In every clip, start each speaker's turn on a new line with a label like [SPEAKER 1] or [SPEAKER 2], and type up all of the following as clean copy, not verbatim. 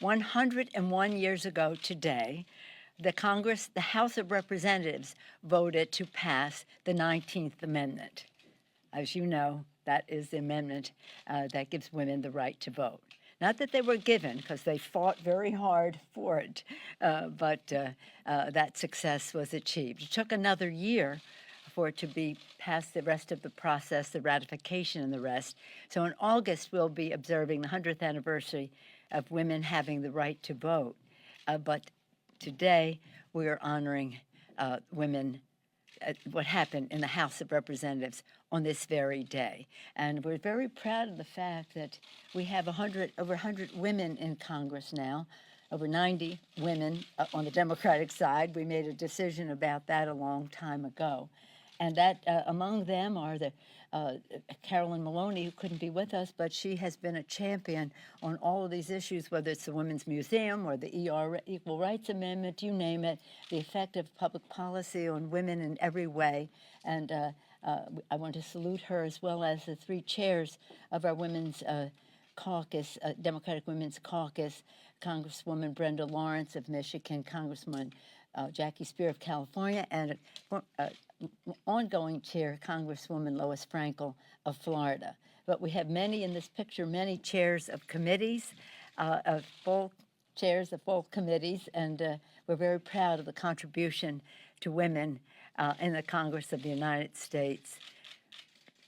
[SPEAKER 1] 101 years ago today, the House of Representatives voted to pass the 19th Amendment. As you know, that is the amendment that gives women the right to vote. Not that they were given, because they fought very hard for it, but that success was achieved. It took another year for it to be past the rest of the process, the ratification and the rest. So in August, we'll be observing the 100th anniversary of women having the right to vote. But today, we are honoring women, what happened in the House of Representatives on this very day. And we're very proud of the fact that we have over 100 women in Congress now, over 90 women on the Democratic side. We made a decision about that a long time ago. And that among them are the Carolyn Maloney, who couldn't be with us, but she has been a champion on all of these issues, whether it's the Women's Museum or the Equal Rights Amendment, you name it, the effect of public policy on women in every way. And I want to salute her, as well as the three chairs of our Women's Caucus, Democratic Women's Caucus, Congresswoman Brenda Lawrence of Michigan, Congresswoman Jackie Spear of California, and ongoing chair, Congresswoman Lois Frankel of Florida. But we have many in this picture, many chairs of committees, full chairs of full committees, and we're very proud of the contribution to women in the Congress of the United States,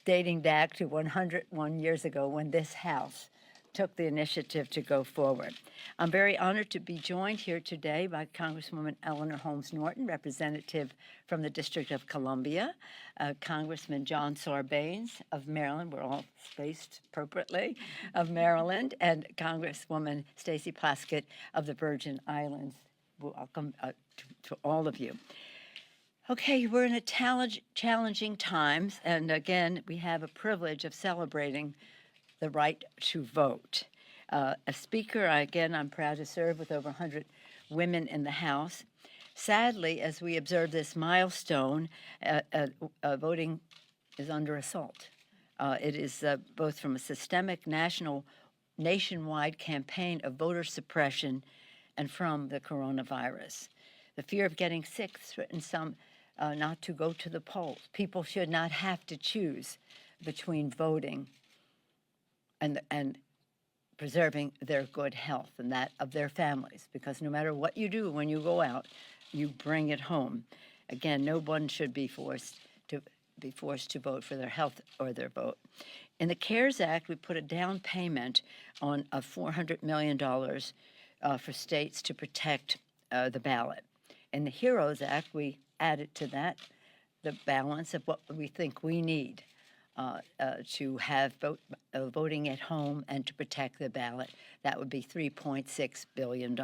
[SPEAKER 1] dating back to 101 years ago when this House took the initiative to go forward. I'm very honored to be joined here today by Congresswoman Eleanor Holmes Norton, representative from the District of Columbia, Congressman John Sarbanes of Maryland, we're all spaced appropriately, of Maryland, and Congresswoman Stacey Plaskett of the Virgin Islands. Welcome to all of you. Okay, we're in a challenging times, and again, we have a privilege of celebrating the right to vote. As Speaker, I'm proud to serve with over 100 women in the House. Sadly, as we observe this milestone, voting is under assault. It is both from a systemic nationwide campaign of voter suppression and from the coronavirus. The fear of getting sick threatens some not to go to the polls. People should not have to choose between voting and preserving their good health and that of their families, because no matter what you do when you go out, you bring it home. Again, no one should be forced to vote for their health or their vote. In the CARES Act, we put a down payment on $400 million for states to protect the ballot. In the HEROES Act, we added to that the balance of what we think we need to have voting at home and to protect the ballot. That would be $3.6 billion,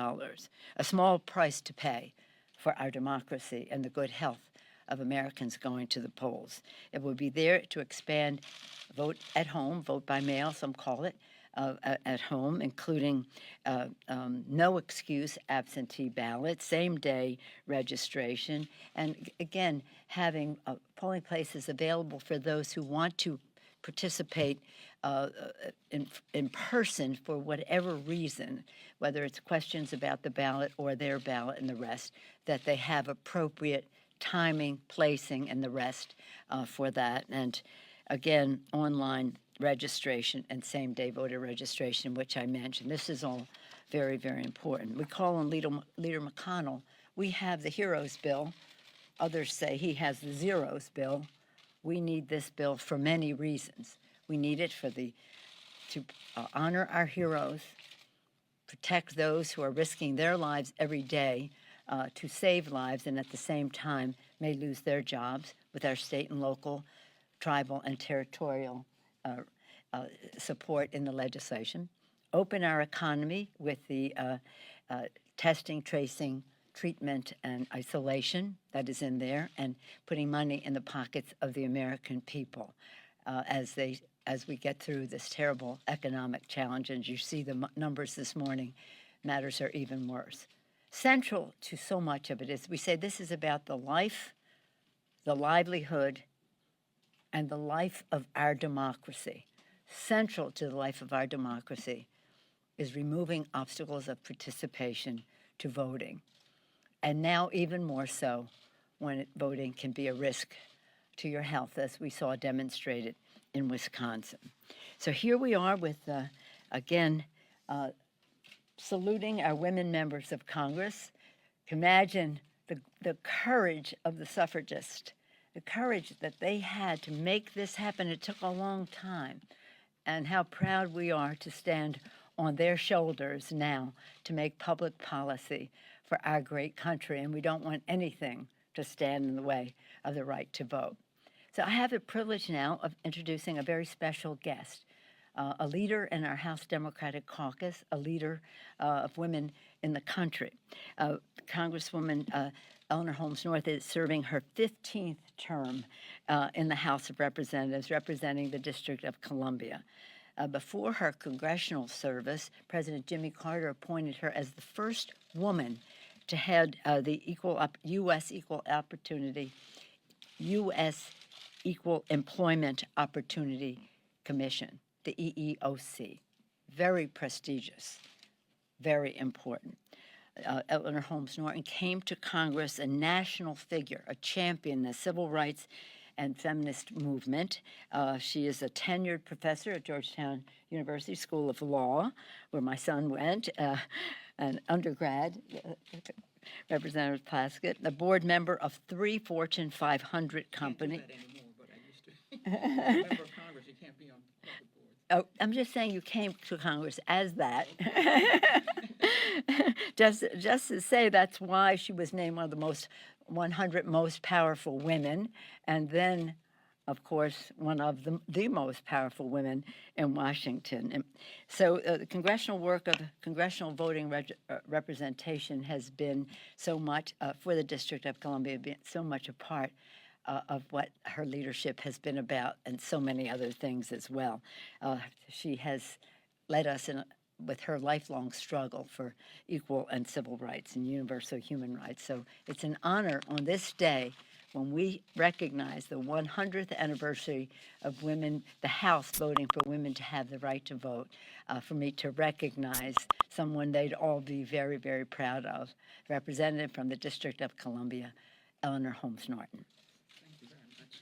[SPEAKER 1] a small price to pay for our democracy and the good health of Americans going to the polls. It would be there to expand vote at home, vote by mail, some call it, at home, including no excuse absentee ballots, same-day registration, and again, having polling places available for those who want to participate in person for whatever reason, whether it's questions about the ballot or their ballot and the rest, that they have appropriate timing, placing, and the rest for that. And again, online registration and same-day voter registration, which I mentioned. This is all very, very important. We call on Leader McConnell. We have the HEROES bill. Others say he has the zeros bill. We need this bill for many reasons. We need it to honor our heroes, protect those who are risking their lives every day to save lives, and at the same time may lose their jobs with our state and local, tribal, and territorial support in the legislation. Open our economy with the testing, tracing, treatment, and isolation that is in there, and putting money in the pockets of the American people as we get through this terrible economic challenge. And you see the numbers this morning, matters are even worse. Central to so much of it is we say this is about the life, the livelihood, and the life of our democracy. Central to the life of our democracy is removing obstacles of participation to voting. And now even more so when voting can be a risk to your health, as we saw demonstrated in Wisconsin. So here we are with, again, saluting our women members of Congress. Imagine the courage of the suffragists, the courage that they had to make this happen. It took a long time, and how proud we are to stand on their shoulders now to make public policy for our great country, and we don't want anything to stand in the way of the right to vote. So I have the privilege now of introducing a very special guest, a leader in our House Democratic Caucus, a leader of women in the country. Congresswoman Eleanor Holmes North is serving her 15th term in the House of Representatives, representing the District of Columbia. Before her congressional service, President Jimmy Carter appointed her as the first woman to head the U.S. Equal Employment Opportunity Commission, the EEOC. Very prestigious, very important. Eleanor Holmes Norton came to Congress a national figure, a champion in the civil rights and feminist movement. She is a tenured professor at Georgetown University School of Law, where my son went, an undergrad, Representative Plaskett, a board member of 3 Fortune 500 companies.
[SPEAKER 2] Can't do that anymore, but I used to. Member of Congress, you can't be on public boards.
[SPEAKER 1] Oh, I'm just saying you came to Congress as that. just to say that's why she was named one of the 100 most powerful women, and then, of course, one of the most powerful women in Washington. And so the congressional work of congressional voting representation has been so much for the District of Columbia, so much a part of what her leadership has been about, and so many other things as well. She has led us with her lifelong struggle for equal and civil rights and universal human rights. So it's an honor on this day, when we recognize the 100th anniversary of women, the House voting for women to have the right to vote, for me to recognize someone they'd all be very, very proud of, representative from the District of Columbia, Eleanor Holmes Norton.
[SPEAKER 2] Thank you very much.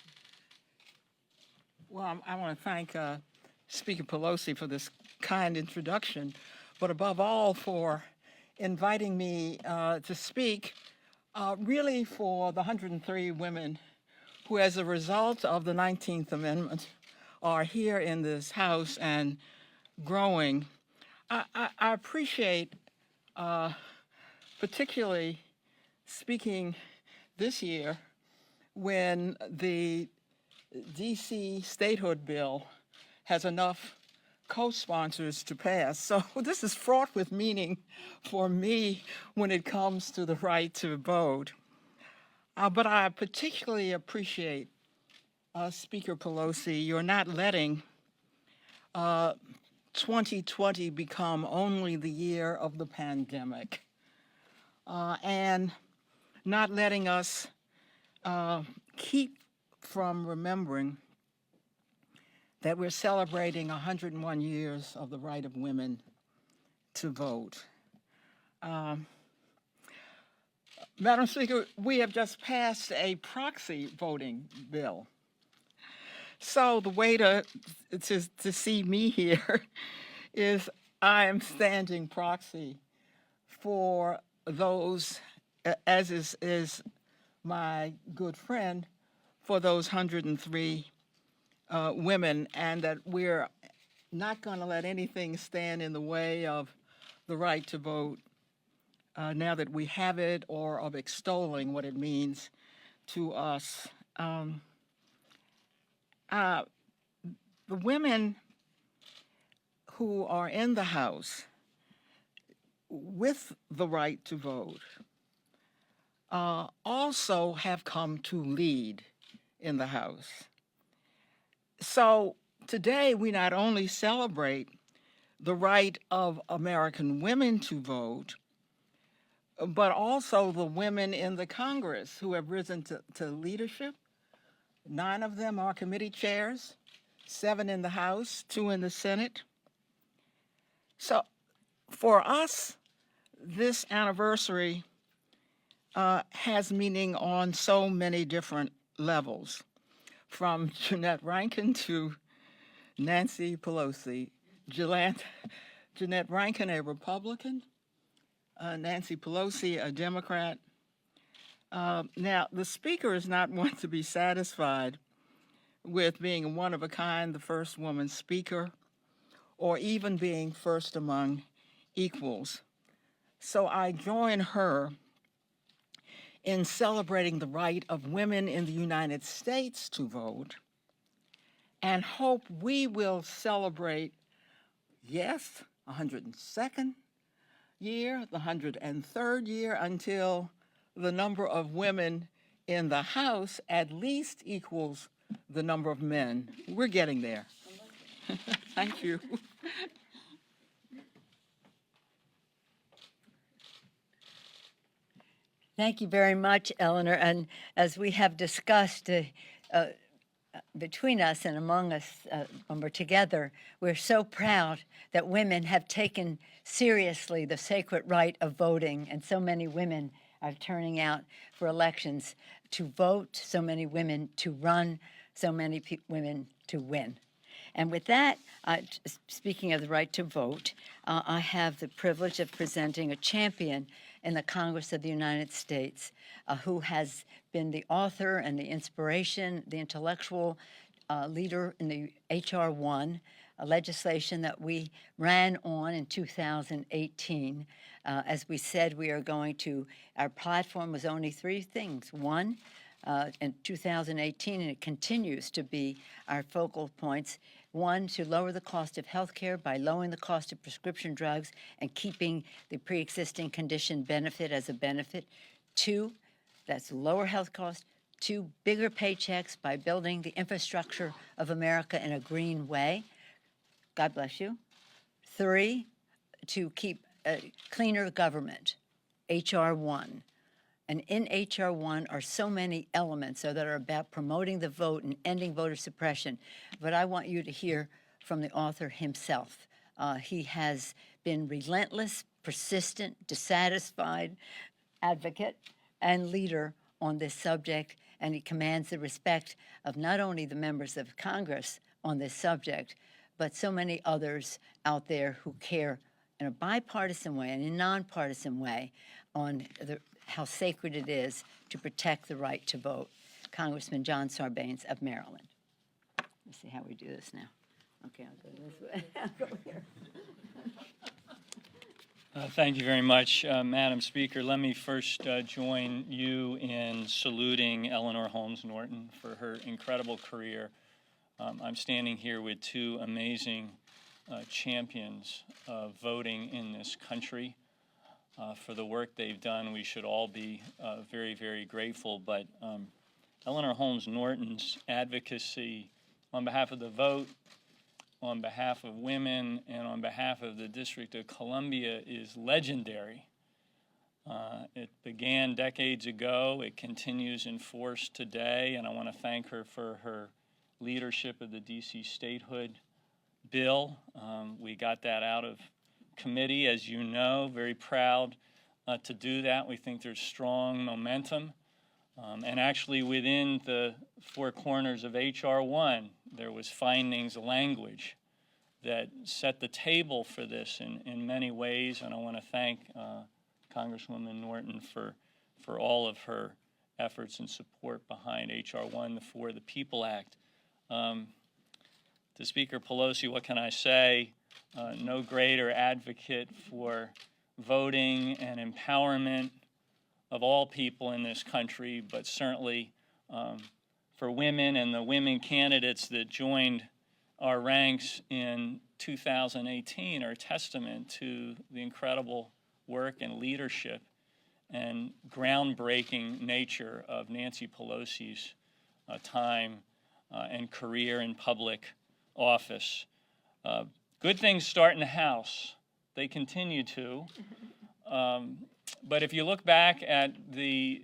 [SPEAKER 2] Well, I want to thank Speaker Pelosi for this kind introduction, but above all for inviting me to speak really for the 103 women who, as a result of the 19th Amendment, are here in this House and growing. I appreciate particularly speaking this year when the D.C. statehood bill has enough co-sponsors to pass. So this is fraught with meaning for me when it comes to the right to vote. But I particularly appreciate, Speaker Pelosi, you're not letting 2020 become only the year of the pandemic, and not letting us keep from remembering that we're celebrating 101 years of the right of women to vote. Madam Speaker, we have just passed a proxy voting bill. So the way to see me here is I am standing proxy for those, as is my good friend, for those 103 women, and that we're not going to let anything stand in the way of the right to vote now that we have it, or of extolling what it means to us. The women who are in the House with the right to vote also have come to lead in the House. So today we not only celebrate the right of American women to vote, but also the women in the Congress who have risen to leadership. 9 of them are committee chairs, 7 in the House, 2 in the Senate. So For us, this anniversary has meaning on so many different levels, from Jeanette Rankin to Nancy Pelosi. Jeanette Rankin, a Republican, Nancy Pelosi, a Democrat. Now, the Speaker is not one to be satisfied with being one of a kind, the first woman Speaker, or even being first among equals. So I join her in celebrating the right of women in the United States to vote, and hope we will celebrate, yes, 102nd year, the 103rd year, until the number of women in the House at least equals the number of men. We're getting there. Thank you.
[SPEAKER 1] Thank you very much, Eleanor. And as we have discussed between us and among us when we're together, we're so proud that women have taken seriously the sacred right of voting, and so many women are turning out for elections to vote, so many women to run, so many women to win. And with that, speaking of the right to vote, I have the privilege of presenting a champion in the Congress of the United States who has been the author and the inspiration, the intellectual leader in the H.R. 1, legislation that we ran on in 2018. As we said, we are going to, our platform was only three things. One, in 2018, and it continues to be our focal points. One, to lower the cost of health care by lowering the cost of prescription drugs and keeping the pre-existing condition benefit as a benefit. Two, that's lower health costs. Two, bigger paychecks by building the infrastructure of America in a green way. God bless you. Three, to keep a cleaner government, H.R. 1. And in H.R. 1 are so many elements that are about promoting the vote and ending voter suppression. But I want you to hear from the author himself. He has been relentless, persistent, dissatisfied advocate and leader on this subject, and he commands the respect of not only the members of Congress on this subject, but so many others out there who care in a bipartisan way and a nonpartisan way on how sacred it is to protect the right to vote. Congressman John Sarbanes of Maryland. Let's see how we do this now. Okay, I'll go this way. I'll go here.
[SPEAKER 3] Thank you very much, Madam Speaker. Let me first join you in saluting Eleanor Holmes Norton for her incredible career. I'm standing here with two amazing champions of voting in this country. For the work they've done, we should all be very, very grateful. But Eleanor Holmes Norton's advocacy on behalf of the vote, on behalf of women, and on behalf of the District of Columbia is legendary. It began decades ago. It continues in force today, and I want to thank her for her leadership of the D.C. statehood bill. We got that out of committee, as you know, very proud to do that. We think there's strong momentum. And actually within the four corners of H.R. 1, there was findings language that set the table for this in many ways. And I want to thank Congresswoman Norton for all of her efforts and support behind H.R. 1, the For the People Act. To Speaker Pelosi, what can I say? No greater advocate for voting and empowerment of all people in this country, but certainly for women and the women candidates that joined our ranks in 2018 are a testament to the incredible work and leadership and groundbreaking nature of Nancy Pelosi's time and career in public office. Good things start in the House. They continue to. But if you look back at the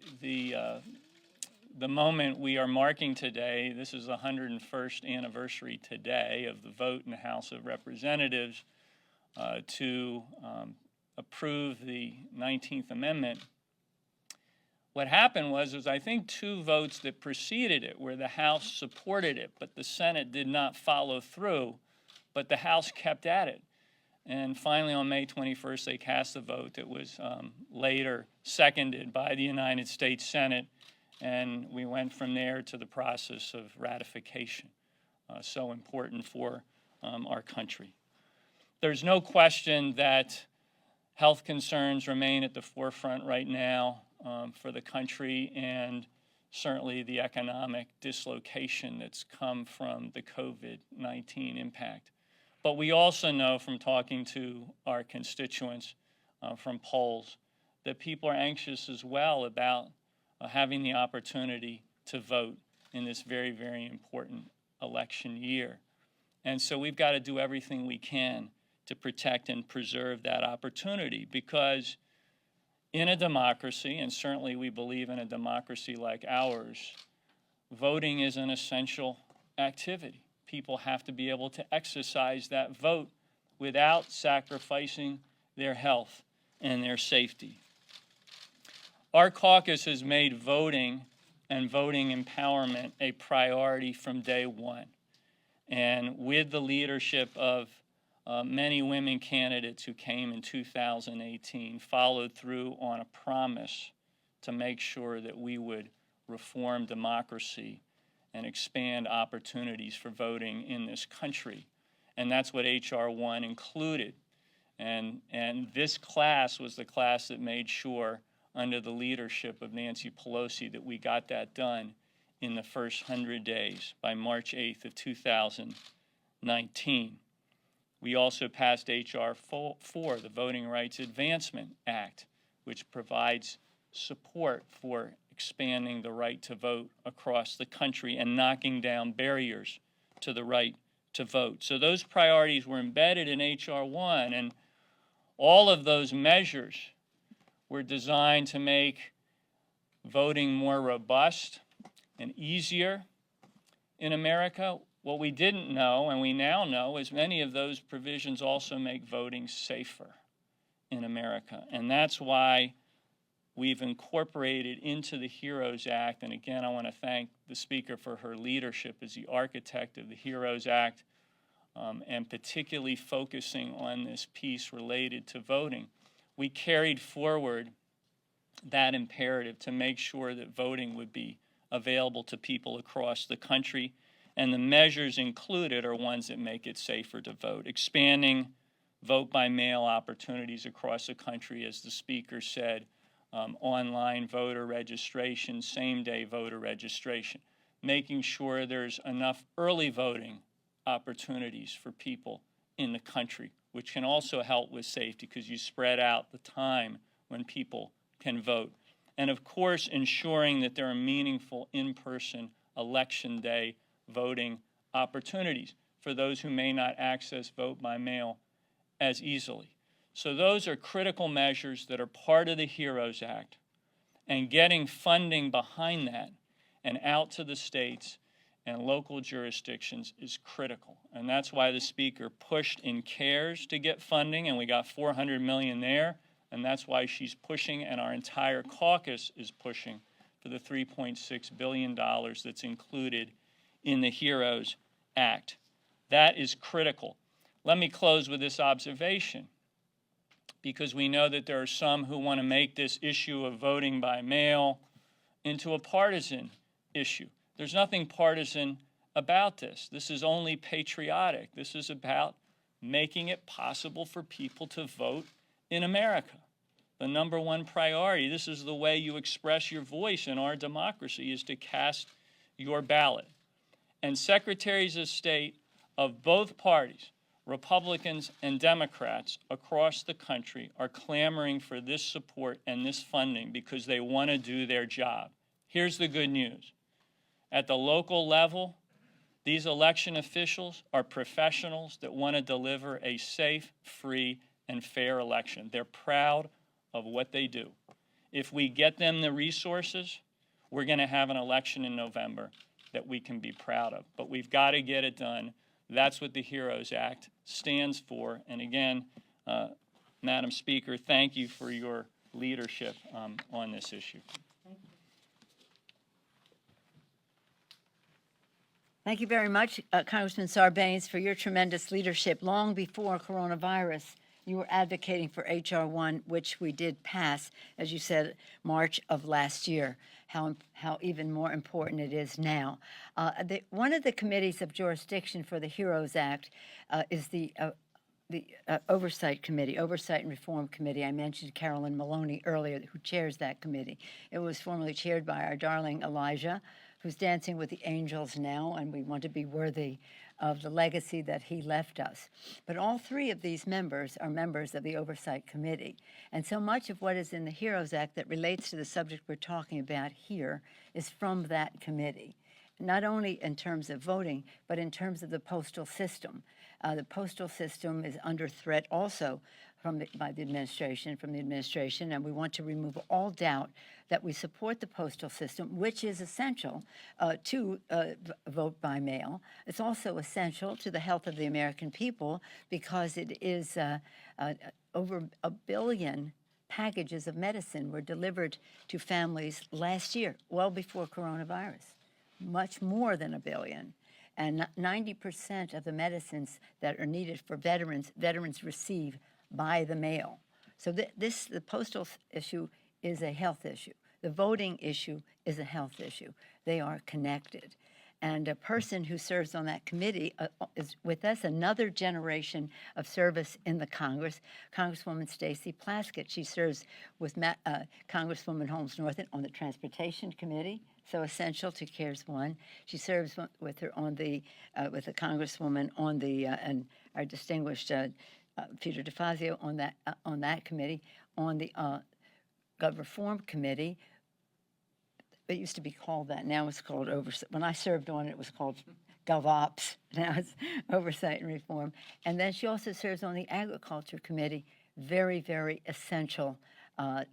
[SPEAKER 3] moment we are marking today, this is the 101st anniversary today of the vote in the House of Representatives. to approve the 19th Amendment, what happened was I think 2 votes that preceded it where the House supported it, but the Senate did not follow through, but the House kept at it. And finally, on May 21st, they cast a vote that was later seconded by the United States Senate, and we went from there to the process of ratification, so important for our country. There's no question that health concerns remain at the forefront right now for the country, and certainly the economic dislocation that's come from the COVID-19 impact. But we also know from talking to our constituents from polls that people are anxious as well about having the opportunity to vote in this very, very important election year. And so we've got to do everything we can to protect and preserve that opportunity, because in a democracy, and certainly we believe in a democracy like ours, voting is an essential activity. People have to be able to exercise that vote without sacrificing their health and their safety. Our caucus has made voting and voting empowerment a priority from day one. And with the leadership of many women candidates who came in 2018, followed through on a promise to make sure that we would reform democracy and expand opportunities for voting in this country. And that's what H.R. 1 included. And this class was the class that made sure, under the leadership of Nancy Pelosi, that we got that done in the first 100 days by March 8th of 2019. We also passed H.R. 4, the Voting Rights Advancement Act, which provides support for expanding the right to vote across the country and knocking down barriers to the right to vote. So those priorities were embedded in H.R. 1, and all of those measures were designed to make voting more robust and easier in America. What we didn't know, and we now know, is many of those provisions also make voting safer in America. And that's why we've incorporated into the HEROES Act, and again, I want to thank the Speaker for her leadership as the architect of the HEROES Act, and particularly focusing on this piece related to voting. We carried forward that imperative to make sure that voting would be available to people across the country, and the measures included are ones that make it safer to vote. Expanding vote-by-mail opportunities across the country, as the Speaker said, online voter registration, same-day voter registration, making sure there's enough early voting opportunities for people in the country, which can also help with safety because you spread out the time when people can vote. And of course, ensuring that there are meaningful in-person election day voting opportunities for those who may not access vote by mail as easily. So those are critical measures that are part of the HEROES Act, and getting funding behind that and out to the states and local jurisdictions is critical. And that's why the Speaker pushed in CARES to get funding, and we got $400 million there, and that's why she's pushing, and our entire caucus is pushing for the $3.6 billion that's included in the HEROES Act. That is critical. Let me close with this observation, because we know that there are some who want to make this issue of voting by mail into a partisan issue. There's nothing partisan about this. This is only patriotic. This is about making it possible for people to vote in America. The number one priority, this is the way you express your voice in our democracy, is to cast your ballot. And secretaries of state of both parties, Republicans and Democrats across the country, are clamoring for this support and this funding because they want to do their job. Here's the good news. At the local level, these election officials are professionals that want to deliver a safe, free, and fair election. They're proud of what they do. If we get them the resources, we're going to have an election in November that we can be proud of. But we've got to get it done. That's what the HEROES Act stands for. And again, Madam Speaker, thank you for your leadership on this issue.
[SPEAKER 1] Thank you very much, Congressman Sarbanes, for your tremendous leadership. Long before coronavirus, you were advocating for H.R. 1, which we did pass, as you said, March of last year. How even more important it is now. One of the committees of jurisdiction for the HEROES Act is the Oversight Committee, Oversight and Reform Committee. I mentioned Carolyn Maloney earlier, who chairs that committee. It was formerly chaired by our darling Elijah, who's dancing with the angels now, and we want to be worthy of the legacy that he left us. But all three of these members are members of the Oversight Committee. And so much of what is in the HEROES Act that relates to the subject we're talking about here is from that committee, not only in terms of voting, but in terms of the postal system. The postal system is under threat also from the administration, and we want to remove all doubt that we support the postal system, which is essential to vote by mail. It's also essential to the health of the American people because it is over 1 billion packages of medicine were delivered to families last year, well before coronavirus, much more than 1 billion. And 90% of the medicines that are needed for veterans receive by the mail. So the postal issue is a health issue. The voting issue is a health issue. They are connected. And a person who serves on that committee is with us, another generation of service in the Congress, Congresswoman Stacey Plaskett. She serves with Congresswoman Holmes Norton on the Transportation Committee, so essential to CARES 1. She serves with her on the with the Congresswoman on the and our distinguished Peter DeFazio on that committee, on the Gov Reform Committee. It used to be called that. Now it's called Oversight. When I served on it, it was called GovOps. Now it's Oversight and Reform. And then she also serves on the Agriculture Committee, very, very essential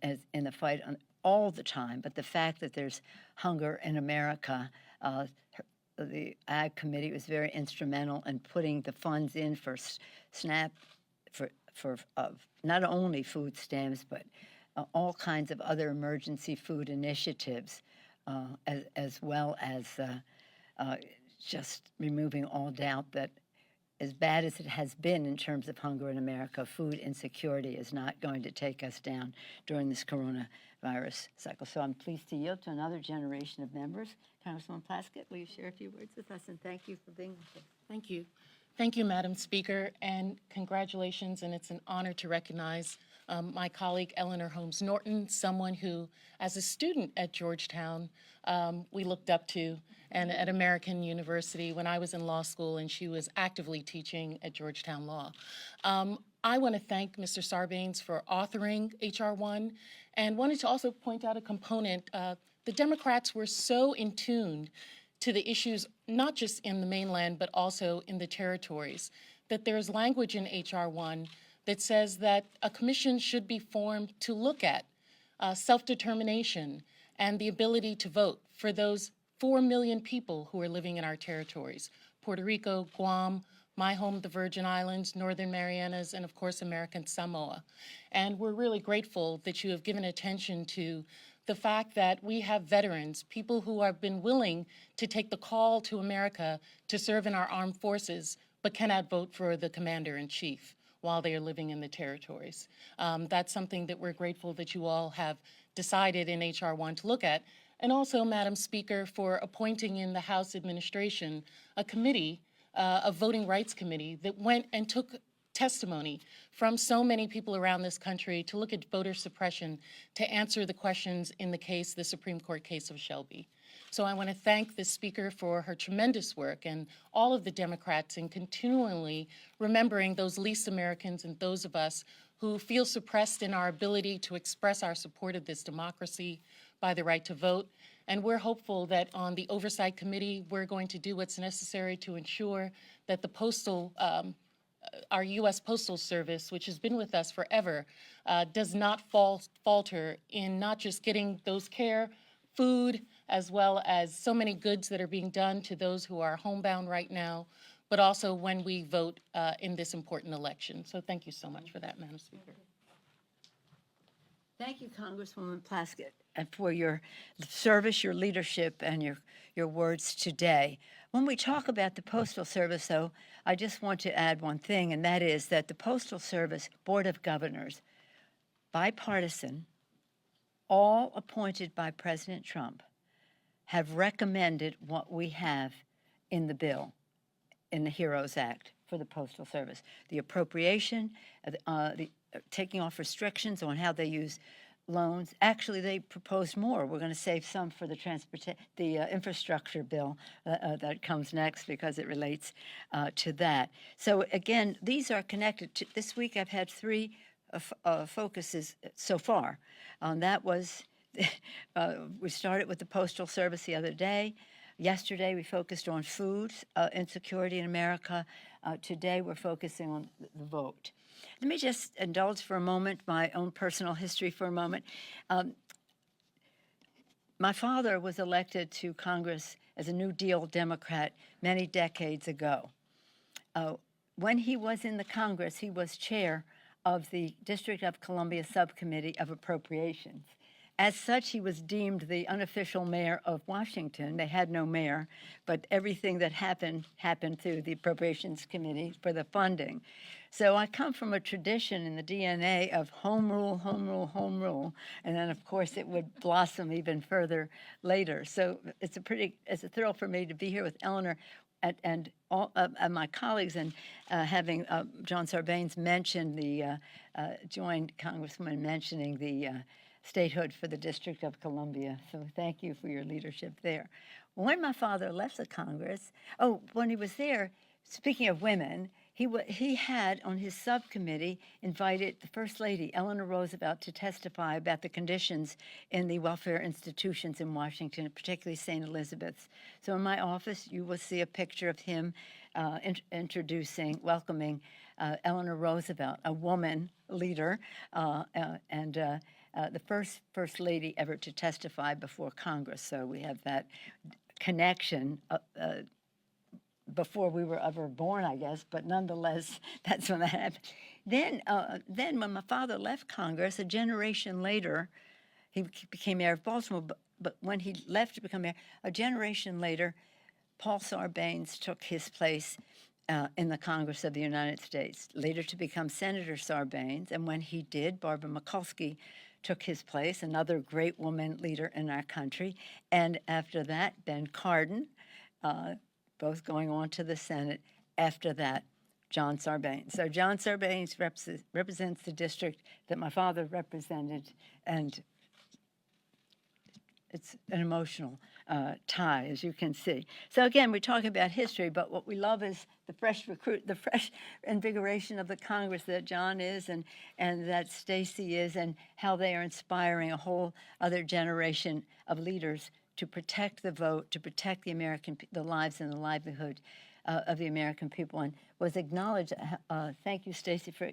[SPEAKER 1] as in the fight on all the time. But the fact that there's hunger in America, the Ag Committee was very instrumental in putting the funds in for SNAP, for not only food stamps, but all kinds of other emergency food initiatives, as well as just removing all doubt that as bad as it has been in terms of hunger in America, food insecurity is not going to take us down during this coronavirus cycle. So I'm pleased to yield to another generation of members. Congresswoman Plaskett, will you share a few words with us? And thank you for being with us.
[SPEAKER 4] Thank you. Thank you, Madam Speaker, and congratulations, and it's an honor to recognize my colleague Eleanor Holmes Norton, someone who, as a student at Georgetown, we looked up to, and at American University when I was in law school, and she was actively teaching at Georgetown Law. I want to thank Mr. Sarbanes for authoring H.R. 1, and wanted to also point out a component. The Democrats were so in tune to the issues, not just in the mainland, but also in the territories, that there's language in H.R. 1 that says that a commission should be formed to look at self-determination and the ability to vote for those 4 million people who are living in our territories, Puerto Rico, Guam, my home, the Virgin Islands, Northern Marianas, and of course, American Samoa. And we're really grateful that you have given attention to the fact that we have veterans, people who have been willing to take the call to America to serve in our armed forces, but cannot vote for the commander-in-chief while they are living in the territories. That's something that we're grateful that you all have decided in H.R. 1 to look at. And also, Madam Speaker, for appointing in the House administration a committee, a voting rights committee that went and took testimony from so many people around this country to look at voter suppression, to answer the questions in the case, the Supreme Court case of Shelby. So I want to thank the Speaker for her tremendous work and all of the Democrats in continually remembering those least Americans and those of us who feel suppressed in our ability to express our support of this democracy by the right to vote. And we're hopeful that on the Oversight Committee, we're going to do what's necessary to ensure that the postal our U.S. Postal Service, which has been with us forever, does not falter in not just getting those care, food, as well as so many goods that are being done to those who are homebound right now, but also when we vote in this important election. So thank you so much for that, Madam Speaker.
[SPEAKER 1] Thank you, Congresswoman Plaskett, and for your service, your leadership, and your words today. When we talk about the Postal Service, though, I just want to add one thing, and that is that the Postal Service Board of Governors, bipartisan, all appointed by President Trump, have recommended what we have in the bill, in the HEROES Act for the Postal Service. The appropriation, the taking off restrictions on how they use loans. Actually, they proposed more. We're going to save some for the infrastructure bill that comes next because it relates to that. So again, these are connected. This week I've had three focuses so far. That was, we started with the Postal Service the other day. Yesterday we focused on food insecurity in America. Today we're focusing on the vote. Let me just indulge for a moment my own personal history for a moment. My father was elected to Congress as a New Deal Democrat many decades ago. When he was in the Congress, he was chair of the District of Columbia Subcommittee of Appropriations. As such, he was deemed the unofficial mayor of Washington. They had no mayor, but everything that happened through the Appropriations Committee for the funding. So I come from a tradition in the DNA of home rule, home rule, home rule, and then of course it would blossom even further later. So it's a thrill for me to be here with Eleanor and all my colleagues, and having John Sarbanes mention joined Congresswoman mentioning the statehood for the District of Columbia. So thank you for your leadership there. When my father left the Congress, when he was there, speaking of women, he had on his subcommittee invited the First Lady, Eleanor Roosevelt, to testify about the conditions in the welfare institutions in Washington, particularly St. Elizabeth's. So in my office, you will see a picture of him welcoming Eleanor Roosevelt, a woman leader, and the first lady ever to testify before Congress. So we have that connection before we were ever born, I guess, but nonetheless, that's when that happened. Then when my father left Congress, a generation later, he became mayor of Baltimore, but when he left to become mayor, a generation later, Paul Sarbanes took his place in the Congress of the United States, later to become Senator Sarbanes, and when he did, Barbara Mikulski took his place, another great woman leader in our country, and after that, Ben Cardin, both going on to the Senate. After that, John Sarbanes. So John Sarbanes represents the district that my father represented, and it's an emotional tie, as you can see. So again, we're talking about history, but what we love is the fresh invigoration of the Congress that John is and that Stacy is, and how they are inspiring a whole other generation of leaders to protect the vote, to protect the lives and the livelihood of the American people, and was acknowledged. Thank you, Stacy, for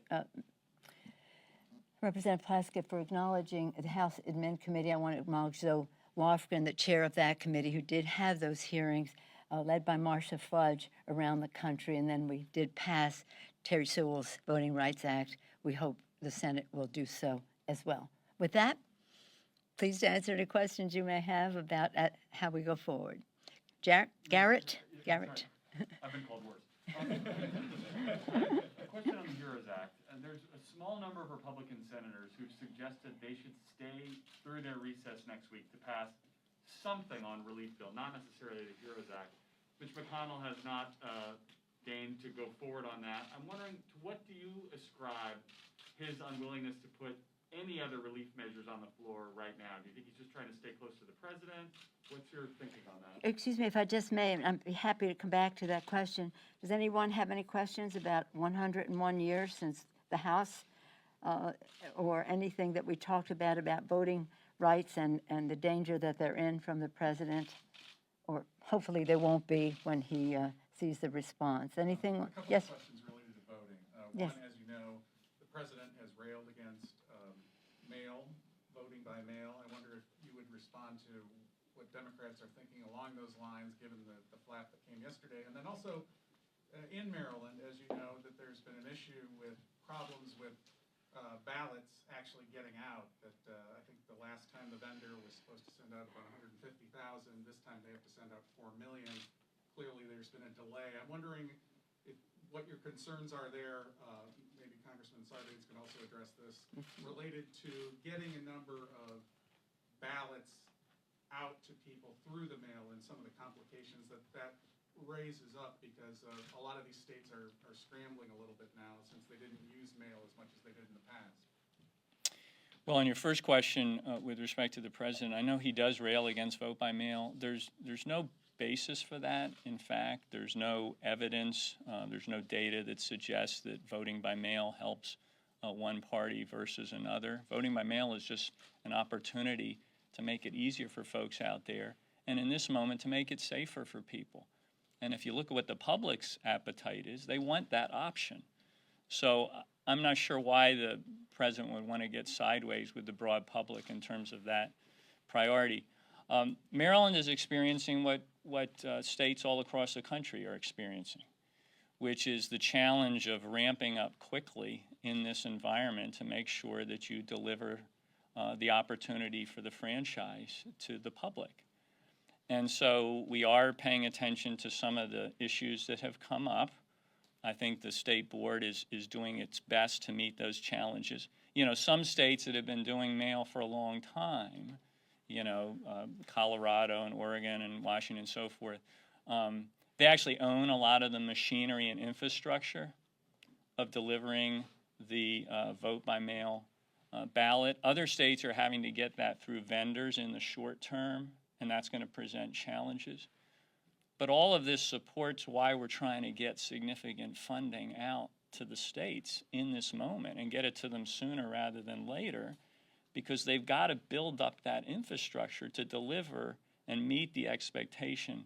[SPEAKER 1] Representative Plaskett, for acknowledging the House Admin Committee. I want to acknowledge Zoe Lofgren, the chair of that committee, who did have those hearings, led by Marcia Fudge, around the country, and then we did pass Terry Sewell's Voting Rights Act. We hope the Senate will do so as well. With that, please answer any questions you may have about how we go forward. Garrett? Garrett.
[SPEAKER 5] I've been called worse. A question on the HEROES Act. There's a small number of Republican senators who've suggested they should stay through their recess next week to pass something on relief bill, not necessarily the HEROES Act. Mitch McConnell has not deigned to go forward on that. I'm wondering, to what do you ascribe his unwillingness to put any other relief measures on the floor right now? Do you think he's just trying to stay close to the president? What's your thinking on that?
[SPEAKER 1] Excuse me if I just may, and I'd be happy to come back to that question. Does anyone have any questions about 101 years since the House, or anything that we talked about voting rights and the danger that they're in from the president? Or hopefully there won't be when he sees the response. Anything?
[SPEAKER 6] A couple
[SPEAKER 1] Yes.
[SPEAKER 6] of questions related to voting.
[SPEAKER 1] Yes.
[SPEAKER 6] One, as you know, the president has railed against voting by mail. I wonder if you would respond to what Democrats are thinking along those lines, given the flap that came yesterday. And then also, in Maryland, as you know, that there's been an issue with problems with ballots actually getting out. That I think the last time the vendor was supposed to send out about 150,000. This time they have to send out 4 million. Clearly, there's been a delay. I'm wondering what your concerns are there. Maybe Congressman Sarbanes can also address this, related to getting a number of ballots out to people through the mail and some of the complications that raises up, because a lot of these states are scrambling a little bit now since they didn't use mail as much as they did in the past.
[SPEAKER 3] Well, on your first question with respect to the president, I know he does rail against vote by mail. There's no basis for that. In fact, there's no evidence, there's no data that suggests that voting by mail helps one party versus another. Voting by mail is just an opportunity to make it easier for folks out there, and in this moment to make it safer for people. And if you look at what the public's appetite is, they want that option. So I'm not sure why the president would want to get sideways with the broad public in terms of that priority. Maryland is experiencing what states all across the country are experiencing, which is the challenge of ramping up quickly in this environment to make sure that you deliver the opportunity for the franchise to the public. And so we are paying attention to some of the issues that have come up. I think the state board is doing its best to meet those challenges. You know, some states that have been doing mail for a long time, you know, Colorado and Oregon and Washington and so forth, they actually own a lot of the machinery and infrastructure of delivering the vote by mail ballot. Other states are having to get that through vendors in the short term, and that's going to present challenges. But all of this supports why we're trying to get significant funding out to the states in this moment and get it to them sooner rather than later, because they've got to build up that infrastructure to deliver and meet the expectation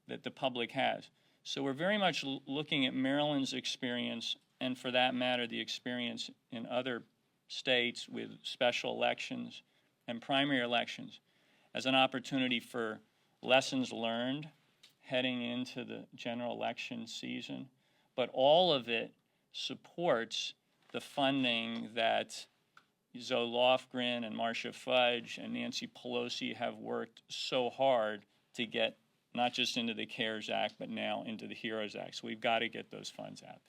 [SPEAKER 3] that the public has. So we're very much looking at Maryland's experience, and for that matter, the experience in other states with special elections and primary elections, as an opportunity for lessons learned heading into the general election season. But all of it supports the funding that Zoe Lofgren and Marcia Fudge and Nancy Pelosi have worked so hard to get, not just into the CARES Act, but now into the HEROES Act. So we've got to get those funds out there.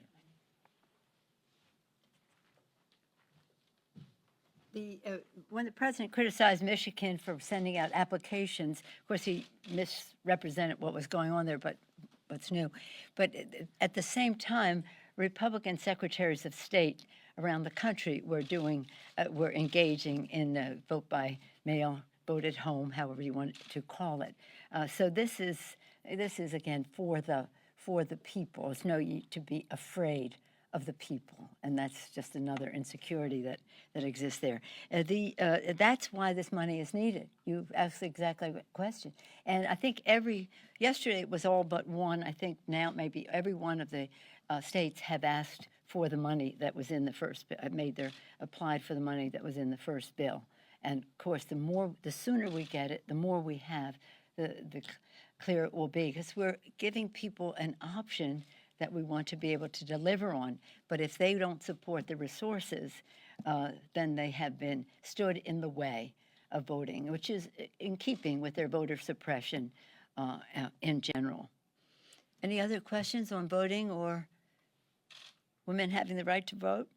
[SPEAKER 1] When the president criticized Michigan for sending out applications, of course he misrepresented what was going on there, but what's new. But at the same time, Republican secretaries of state around the country were engaging in vote by mail, vote at home, however you want to call it. So this is again for the people. It's no need to be afraid of the people, and that's just another insecurity that exists there. That's why this money is needed. You've asked exactly the question, and I think yesterday it was all but one. I think now maybe every one of the states have asked for the money that was in the first. Applied for the money that was in the first bill, and of course the sooner we get it, the more we have, the clearer it will be, because we're giving people an option that we want to be able to deliver on. But if they don't support the resources, then they have been stood in the way of voting, which is in keeping with their voter suppression in general. Any other questions on voting or women having the right to vote?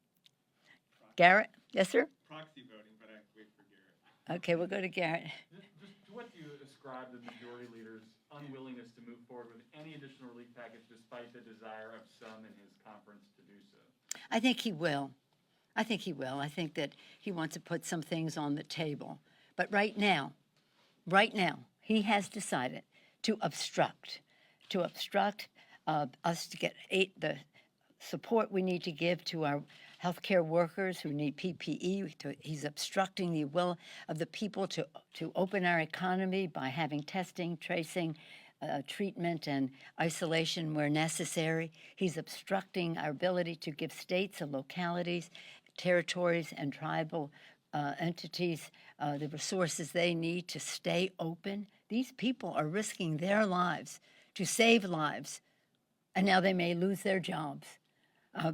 [SPEAKER 1] Garrett? Yes, sir?
[SPEAKER 6] Proxy voting, but I have to wait for Garrett.
[SPEAKER 1] Okay, we'll go to Garrett.
[SPEAKER 5] Just to what do you ascribe the majority leader's unwillingness to move forward with any additional relief package despite the desire of some in his conference to do so?
[SPEAKER 1] I think he will. I think that he wants to put some things on the table. But right now, he has decided to obstruct us to get the support we need to give to our healthcare workers who need PPE. He's obstructing the will of the people to open our economy by having testing, tracing, treatment, and isolation where necessary. He's obstructing our ability to give states and localities, territories, and tribal entities the resources they need to stay open. These people are risking their lives to save lives And now they may lose their jobs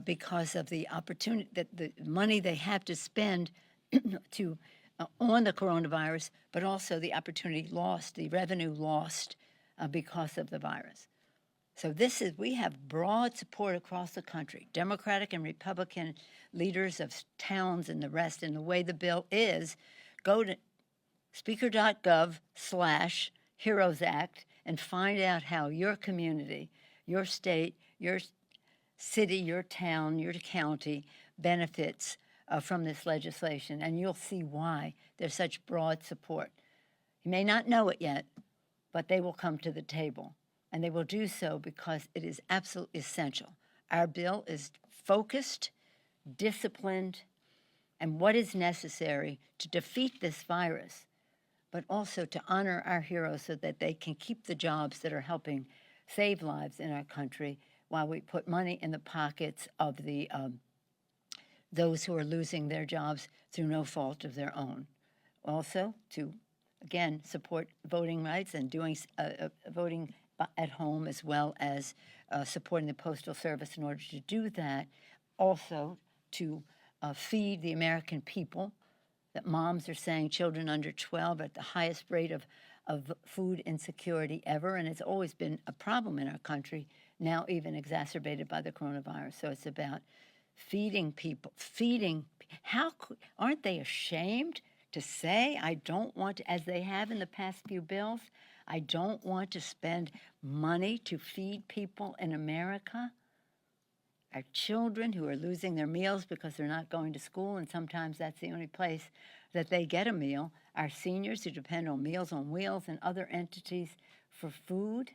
[SPEAKER 1] because of the opportunity, that the money they have to spend to on the coronavirus, but also the opportunity lost, the revenue lost because of the virus. So we have broad support across the country, Democratic and Republican leaders of towns and the rest. And the way the bill is, go to speaker.gov/Heroes Act and find out how your community, your state, your city, your town, your county benefits from this legislation, and you'll see why there's such broad support. You may not know it yet, but they will come to the table, and they will do so because it is absolutely essential. Our bill is focused, disciplined, and what is necessary to defeat this virus, but also to honor our heroes so that they can keep the jobs that are helping save lives in our country while we put money in the pockets of the those who are losing their jobs through no fault of their own. Also, to, again, support voting rights and doing voting at home, as well as supporting the Postal Service in order to do that. Also, to feed the American people, that moms are saying children under 12 are at the highest rate of food insecurity ever, and it's always been a problem in our country, now even exacerbated by the coronavirus. So it's about feeding people, aren't they ashamed to say, I don't want to, as they have in the past few bills, I don't want to spend money to feed people in America? Our children who are losing their meals because they're not going to school, and sometimes that's the only place that they get a meal. Our seniors who depend on Meals on Wheels and other entities for food.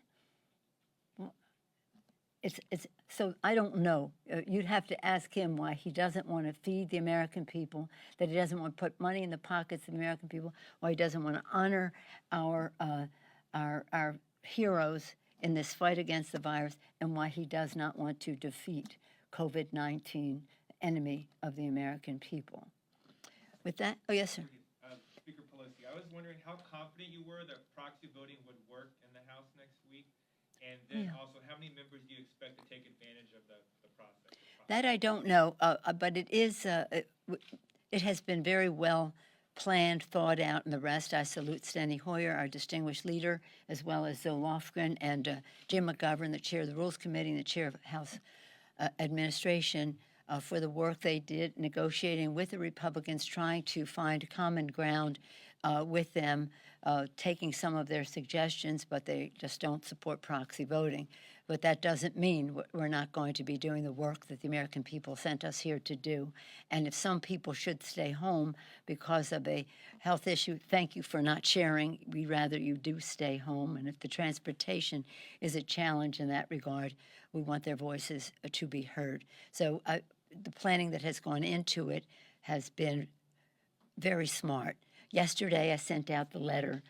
[SPEAKER 1] So I don't know. You'd have to ask him why he doesn't want to feed the American people, that he doesn't want to put money in the pockets of the American people, why he doesn't want to honor our heroes in this fight against the virus, and why he does not want to defeat COVID-19, enemy of the American people. With that, oh yes, sir.
[SPEAKER 7] Speaker Pelosi, I was wondering how confident you were that proxy voting would work in the House next week, and then also how many members do you expect to take advantage of the process?
[SPEAKER 1] That I don't know, but it is. It has been very well planned, thought out, and the rest. I salute Steny Hoyer, our distinguished leader, as well as Zoe Lofgren and Jim McGovern, the chair of the Rules Committee and the chair of House Administration, for the work they did negotiating with the Republicans, trying to find common ground with them, taking some of their suggestions, but they just don't support proxy voting. But that doesn't mean we're not going to be doing the work that the American people sent us here to do. And if some people should stay home because of a health issue, thank you for not sharing. We'd rather you do stay home. And if the transportation is a challenge in that regard, we want their voices to be heard. So the planning that has gone into it has been very smart. Yesterday, I sent out the letter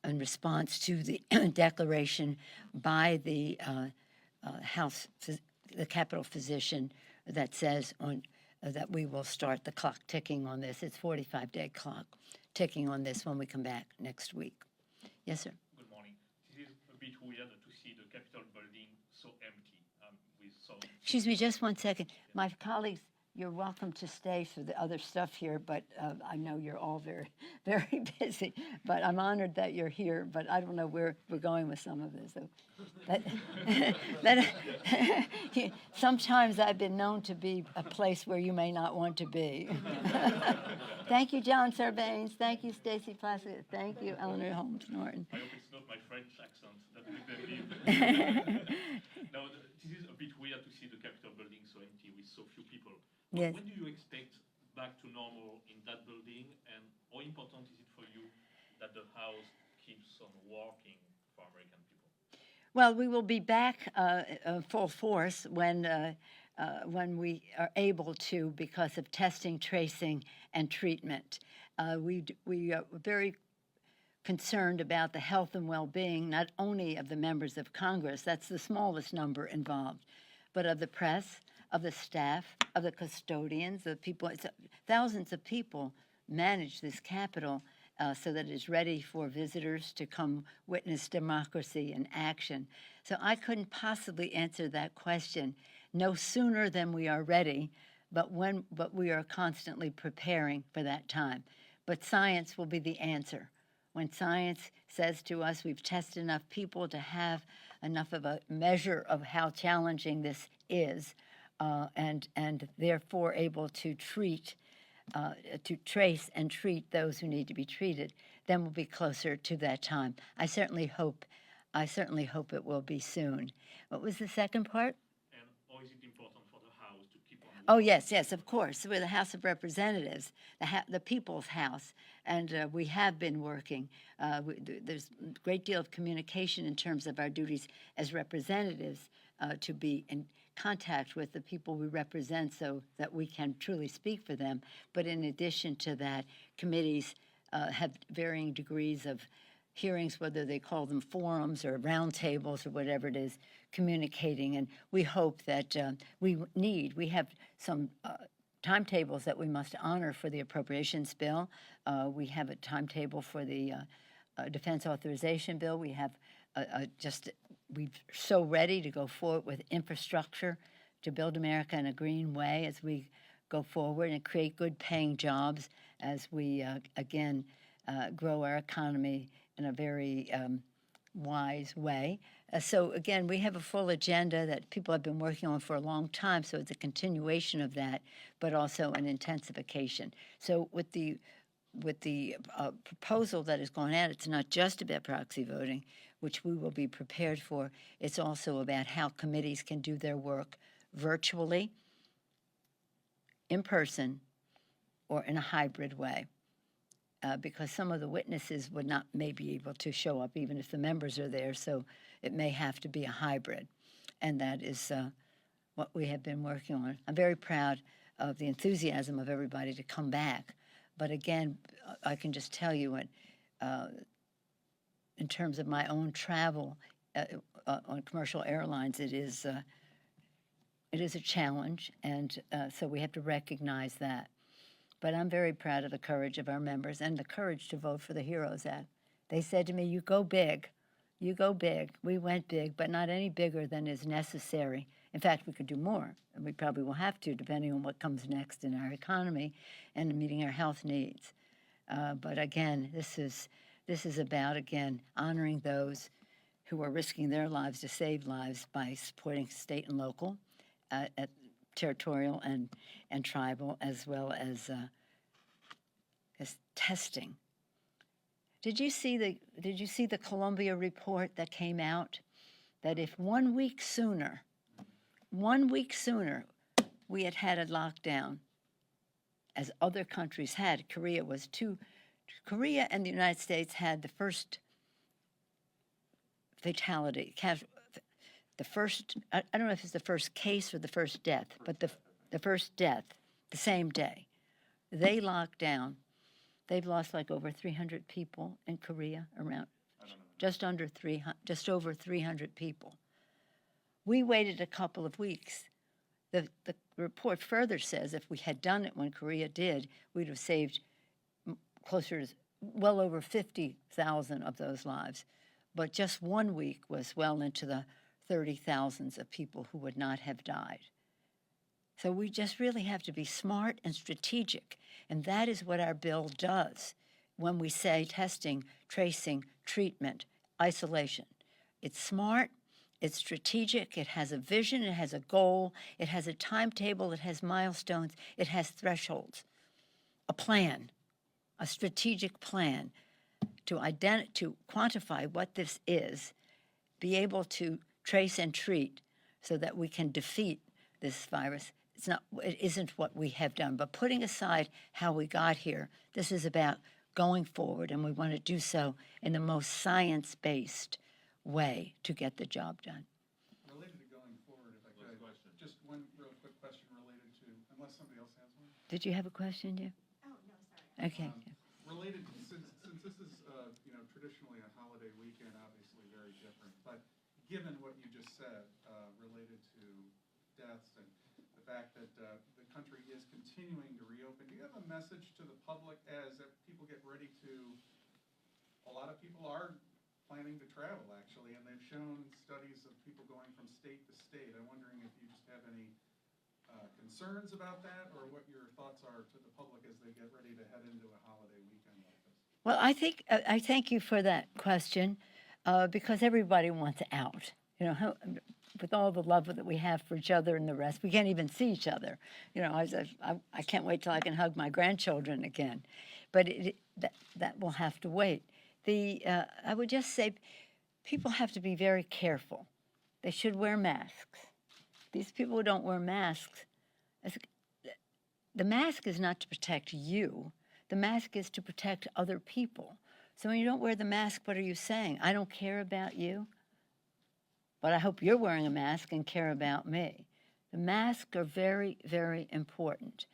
[SPEAKER 1] in response to the declaration by the the Capitol physician that says that we will start the clock ticking on this. It's 45-day clock ticking on this when we come back next week. Yes, sir.
[SPEAKER 5] Good morning. This is a bit weird to see the Capitol building so empty. With so.
[SPEAKER 1] Excuse me, just one second. My colleagues, you're welcome to stay for the other stuff here, but I know you're all very, very busy. But I'm honored that you're here, but I don't know where we're going with some of this. So sometimes I've been known to be a place where you may not want to be. Thank you, John Sarbanes. Thank you, Stacy Plaskett. Thank you, Eleanor Holmes Norton.
[SPEAKER 5] I hope it's not my French accent that we believe. Now, this is a bit weird to see the Capitol building so empty with so few people.
[SPEAKER 1] Yes.
[SPEAKER 5] When do you expect back to normal in that building, and how important is it for you that the House keeps on working for American people?
[SPEAKER 1] Well, we will be back full force when we are able to, because of testing, tracing, and treatment. We are very concerned about the health and well-being, not only of the members of Congress, that's the smallest number involved, but of the press, of the staff, of the custodians, of people. Thousands of people manage this Capitol, so that it is ready for visitors to come witness democracy in action. So I couldn't possibly answer that question no sooner than we are ready, but we are constantly preparing for that time. But science will be the answer. When science says to us we've tested enough people to have enough of a measure of how challenging this is, and therefore able to trace and treat those who need to be treated, then we'll be closer to that time. I certainly hope it will be soon. What was the second part?
[SPEAKER 5] And or is it important for the House to keep on?
[SPEAKER 1] Oh, yes, of course. We're the House of Representatives, the People's House, and we have been working. There's a great deal of communication in terms of our duties as representatives to be in contact with the people we represent so that we can truly speak for them. But in addition to that, committees have varying degrees of hearings, whether they call them forums or roundtables or whatever it is, communicating. And we hope that we have some timetables that we must honor for the appropriations bill. We have a timetable for the defense authorization bill. We have we're so ready to go forward with infrastructure to build America in a green way as we go forward and create good paying jobs as we, again, grow our economy in a very wise way. So again, we have a full agenda that people have been working on for a long time, so it's a continuation of that, but also an intensification. So with the proposal that is going out, it's not just about proxy voting, which we will be prepared for. It's also about how committees can do their work virtually, in person, or in a hybrid way. Because some of the witnesses would not may be able to show up even if the members are there, so it may have to be a hybrid. And that is what we have been working on. I'm very proud of the enthusiasm of everybody to come back. But again, I can just tell you in terms of my own travel on commercial airlines, it is a challenge, and so we have to recognize that. But I'm very proud of the courage of our members and the courage to vote for the HEROES Act. They said to me, you go big. You go big. We went big, but not any bigger than is necessary. In fact, we could do more, and we probably will have to, depending on what comes next in our economy and meeting our health needs. But again, this is about, again, honoring those who are risking their lives to save lives by supporting state and local, at territorial and tribal, as well as testing. Did you see the Columbia report that came out? That if 1 week sooner, we had a lockdown, as other countries had. Korea and the United States had the first fatality, the first, I don't know if it's the first case or the first death, but the first death, the same day. They locked down. They've lost like over 300 people in Korea, around just over 300 people. We waited a couple of weeks. The report further says if we had done it when Korea did, we'd have saved closer to well over 50,000 of those lives. But just 1 week was well into the 30,000s of people who would not have died. So we just really have to be smart and strategic. And that is what our bill does when we say testing, tracing, treatment, isolation. It's smart, it's strategic, it has a vision, it has a goal, it has a timetable, it has milestones, it has thresholds, a plan, a strategic plan to quantify what this is, be able to trace and treat so that we can defeat this virus. It isn't what we have done, but putting aside how we got here, this is about going forward, and we want to do so in the most science-based way to get the job done.
[SPEAKER 6] Related to going forward, if I could, just one real quick question related to, unless somebody else has one?
[SPEAKER 1] Did you have a question, Jim?
[SPEAKER 8] Oh, no, sorry.
[SPEAKER 1] Okay.
[SPEAKER 6] Related, since this is, traditionally a holiday weekend, obviously very different, but given what you just said, related to deaths and the fact that the country is continuing to reopen. Do you have a message to the public as people get ready to, a lot of people are planning to travel actually, and they've shown studies of people going from state to state. I'm wondering if you just have any concerns about that, or what your thoughts are to the public as they get ready to head into a holiday weekend like this.
[SPEAKER 1] Well, I thank you for that question because everybody wants out. You know, with all the love that we have for each other and the rest, we can't even see each other. You know, I can't wait till I can hug my grandchildren again, but that will have to wait. I would just say people have to be very careful. They should wear masks. These people who don't wear masks, the mask is not to protect you. The mask is to protect other people. So when you don't wear the mask, what are you saying? I don't care about you, but I hope you're wearing a mask and care about me. The masks are very, very important.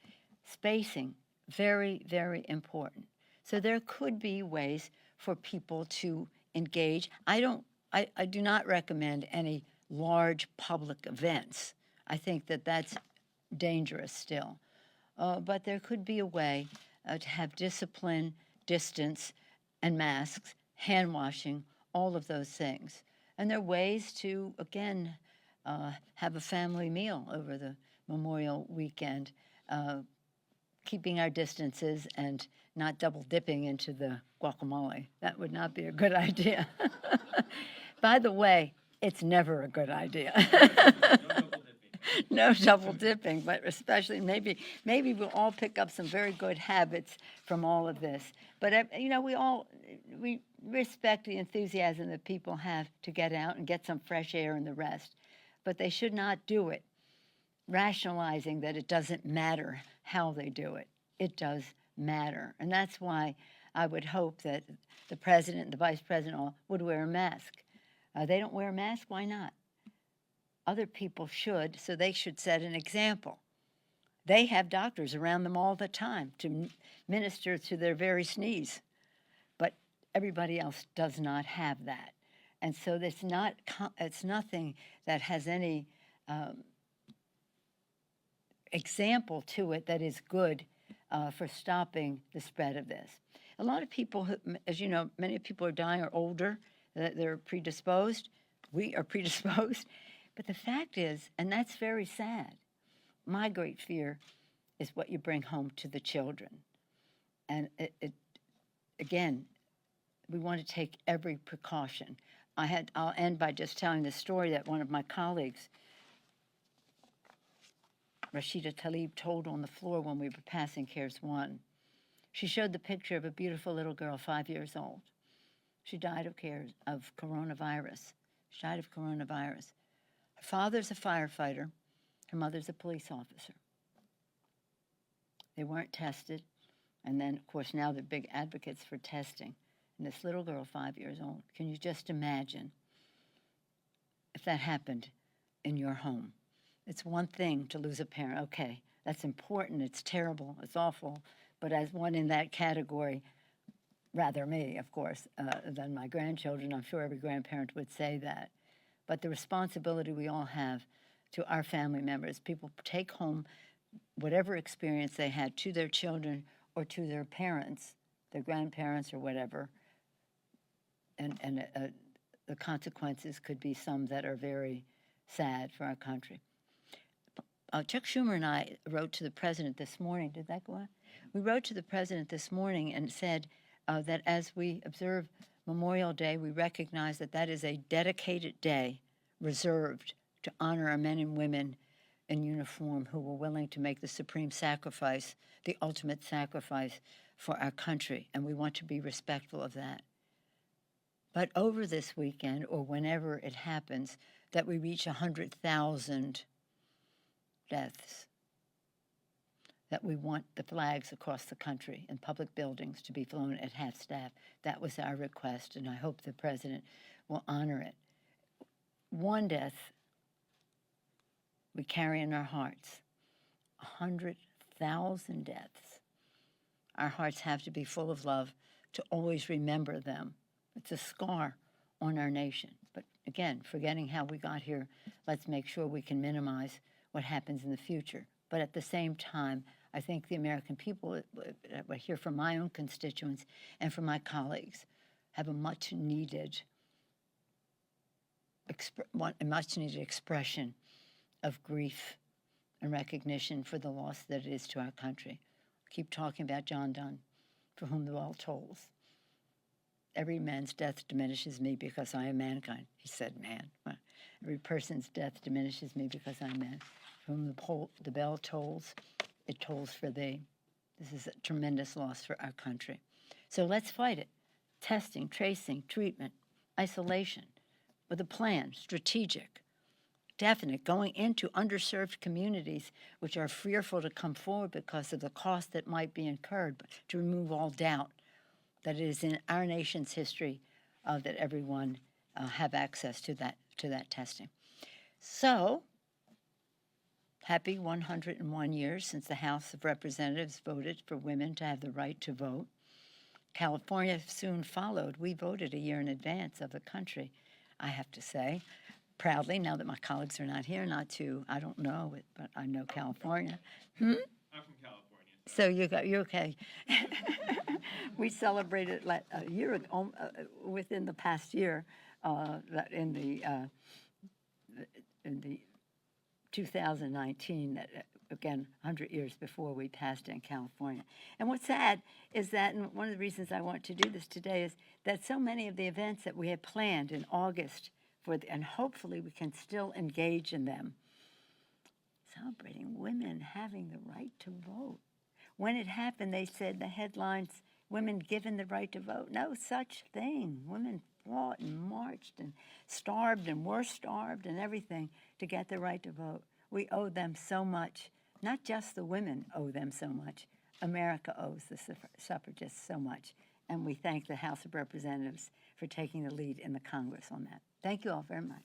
[SPEAKER 1] Spacing, very, very important. So there could be ways for people to engage. I do not recommend any large public events. I think that that's dangerous still. But there could be a way to have discipline, distance, and masks, hand washing, all of those things. And there are ways to, again, have a family meal over the Memorial weekend, keeping our distances and not double dipping into the guacamole. That would not be a good idea. By the way, it's never a good idea. No double dipping, but especially maybe we'll all pick up some very good habits from all of this. But you know, we respect the enthusiasm that people have to get out and get some fresh air and the rest, but they should not do it rationalizing that it doesn't matter how they do it. It does matter, and that's why I would hope that the president and the vice president all would wear a mask. They don't wear a mask. Why not? Other people should, so they should set an example. They have doctors around them all the time to minister to their very sneeze, but everybody else does not have that. And so it's nothing that has any example to it that is good for stopping the spread of this. A lot of people, as you know, many people are dying are older, they're predisposed. We are predisposed. But the fact is, and that's very sad, my great fear is what you bring home to the children. And again, we want to take every precaution. I'll end by just telling the story that one of my colleagues, Rashida Tlaib, told on the floor when we were passing CARES 1. She showed the picture of a beautiful little girl, 5 years old. She died of coronavirus. She died of coronavirus. Her father's a firefighter. Her mother's a police officer. They weren't tested. And then, of course, now they're big advocates for testing. And this little girl, 5 years old, can you just imagine if that happened in your home? It's one thing to lose a parent. Okay, that's important. It's terrible. It's awful. But as one in that category, rather me, of course, than my grandchildren, I'm sure every grandparent would say that. But the responsibility we all have to our family members, people take home whatever experience they had to their children or to their parents, their grandparents or whatever, and the consequences could be some that are very sad for our country. Chuck Schumer and I wrote to the president this morning. Did that go on? We wrote to the president this morning and said that as we observe Memorial Day, we recognize that that is a dedicated day reserved to honor our men and women in uniform who were willing to make the supreme sacrifice, the ultimate sacrifice for our country, and we want to be respectful of that. But over this weekend, or whenever it happens, that we reach 100,000 deaths, that we want the flags across the country in public buildings to be flown at half-staff. That was our request, and I hope the president will honor it. One death we carry in our hearts. 100,000 deaths. Our hearts have to be full of love to always remember them. It's a scar on our nation. But again, forgetting how we got here, let's make sure we can minimize what happens in the future But at the same time, I think the American people, I hear from my own constituents and from my colleagues, have a much needed expression of grief and recognition for the loss that it is to our country. Keep talking about John Donne, for whom the bell tolls. Every man's death diminishes me because I am mankind. He said man. Every person's death diminishes me because I am man. For whom the bell tolls, it tolls for thee. This is a tremendous loss for our country. So let's fight it. Testing, tracing, treatment, isolation, with a plan, strategic, definite, going into underserved communities which are fearful to come forward because of the cost that might be incurred, but to remove all doubt that it is in our nation's history that everyone have access to that testing. So, happy 101 years since the House of Representatives voted for women to have the right to vote. California soon followed. We voted a year in advance of the country, I have to say, proudly, now that my colleagues are not here, I don't know it, but I know California.
[SPEAKER 7] I'm from California.
[SPEAKER 1] So you're okay. We celebrated a year ago, within the past year, that in the 2019, again, 100 years before we passed in California. And what's sad is that, and one of the reasons I want to do this today is that so many of the events that we had planned in August, and hopefully we can still engage in them, celebrating women having the right to vote. When it happened, they said the headlines, women given the right to vote. No such thing. Women fought and marched and starved and were starved and everything to get the right to vote. We owe them so much. Not just the women owe them so much. America owes the suffragists so much. And we thank the House of Representatives for taking the lead in the Congress on that. Thank you all very much.